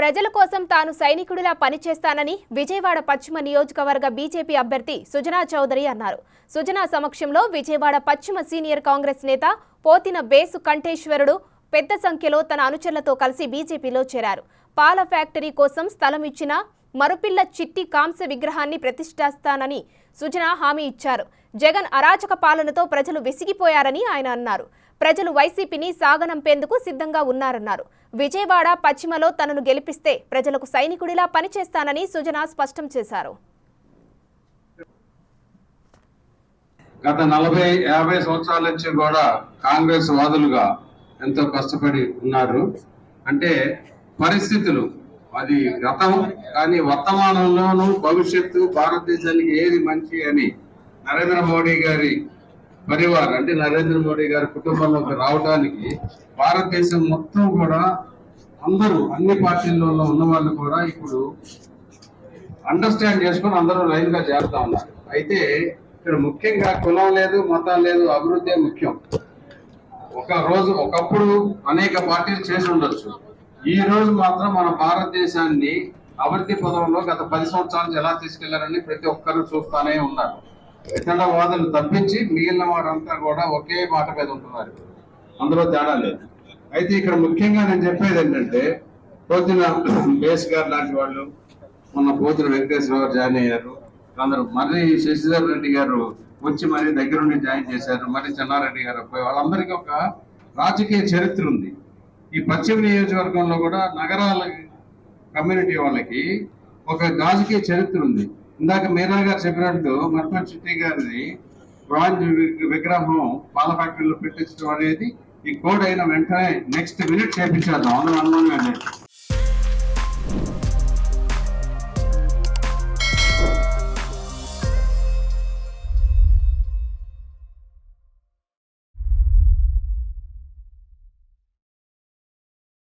ప్రజల కోసం తాను సైనికుడిలా పనిచేస్తానని విజయవాడ పశ్చిమ నియోజకవర్గ బీజేపీ అభ్యర్థి సుజనా చౌదరి అన్నారు. సుజనా సమక్షంలో విజయవాడ పశ్చిమ సీనియర్ కాంగ్రెస్ నేత పోతిన బేసు కంఠేశ్వరుడు పెద్ద సంఖ్యలో తన అనుచరులతో కలిసి బీజేపీలో చేరారు. పాల ఫ్యాక్టరీ కోసం స్థలం ఇచ్చిన మరుపిల్ల చిట్టి కాంస్య విగ్రహాన్ని ప్రతిష్ఠిస్తానని సుజనా హామీ ఇచ్చారు. జగన్ అరాచక పాలనతో ప్రజలు విసిగిపోయారని ఆయన అన్నారు. ప్రజలు వైసీపీని సాగనంపేందుకు సిద్ధంగా ఉన్నారన్నారు. విజయవాడ పశ్చిమలో తనను గెలిపిస్తే ప్రజలకు సైనికుడిలా పనిచేస్తానని సుజనా స్పష్టం చేశారు. గత 40-50 సంవత్సరాల నుంచి కూడా కాంగ్రెస్ వాదులుగా ఎంతో కష్టపడి ఉన్నారు. అంటే పరిస్థితులు అది గతం, కానీ వర్తమానంలోనూ భవిష్యత్తు భారతదేశానికి ఏది మంచి అని నరేంద్ర మోడీ గారి పరివారం అంటే నరేంద్ర మోడీ గారి కుటుంబంలోకి రావడానికి భారతదేశం మొత్తం కూడా అందరూ అన్ని పార్టీల్లో ఉన్న వాళ్ళు కూడా ఇప్పుడు అండర్స్టాండ్ చేసుకుని అందరూ లైన్ గా చేరుతా ఉన్నారు. అయితే ఇక్కడ ముఖ్యంగా కులం లేదు, మతం లేదు, అభివృద్ధి ముఖ్యం. ఒకప్పుడు అనేక పార్టీలు చేసి ఉండొచ్చు. ఈ రోజు మాత్రం మన భారతదేశాన్ని అభివృద్ధి పదంలో గత 10 సంవత్సరాలు ఎలా తీసుకెళ్లారని ప్రతి ఒక్కరు చూస్తానే ఉన్నారు. వితండవాదులు తప్పించి మిగిలిన వారంతా కూడా ఒకే మాట మీద ఉంటున్నారు. అందులో తేడా లేదు. అయితే ఇక్కడ ముఖ్యంగా నేను చెప్పేది ఏంటంటే, పోతిన బేస్ గారు లాంటి వాళ్ళు, మొన్న పోతిన వెంకటేశ్వర గారు జాయిన్ అయ్యారు. అందరూ మరి శశిధర్ రెడ్డి గారు వచ్చి మరి దగ్గరుండి జాయిన్ చేశారు. మరి చెన్నారెడ్డి గారు పోయి వాళ్ళందరికీ ఒక రాజకీయ చరిత్ర ఉంది. ఈ పశ్చిమ నియోజకవర్గంలో కూడా నగరాల కమ్యూనిటీ వాళ్ళకి ఒక రాజకీయ చరిత్ర ఉంది. ఇందాక మీరా గారు చెప్పినట్టు మర్పల్ చిట్టి గారిది బ్రాంజ్ విగ్రహం పాల ఫ్యాక్టరీలో పెట్టించడం అనేది ఈ కోడ్ అయిన వెంటనే నెక్స్ట్ మినిట్ చేపించేద్దాం. అందులో అనుమానం లేదు.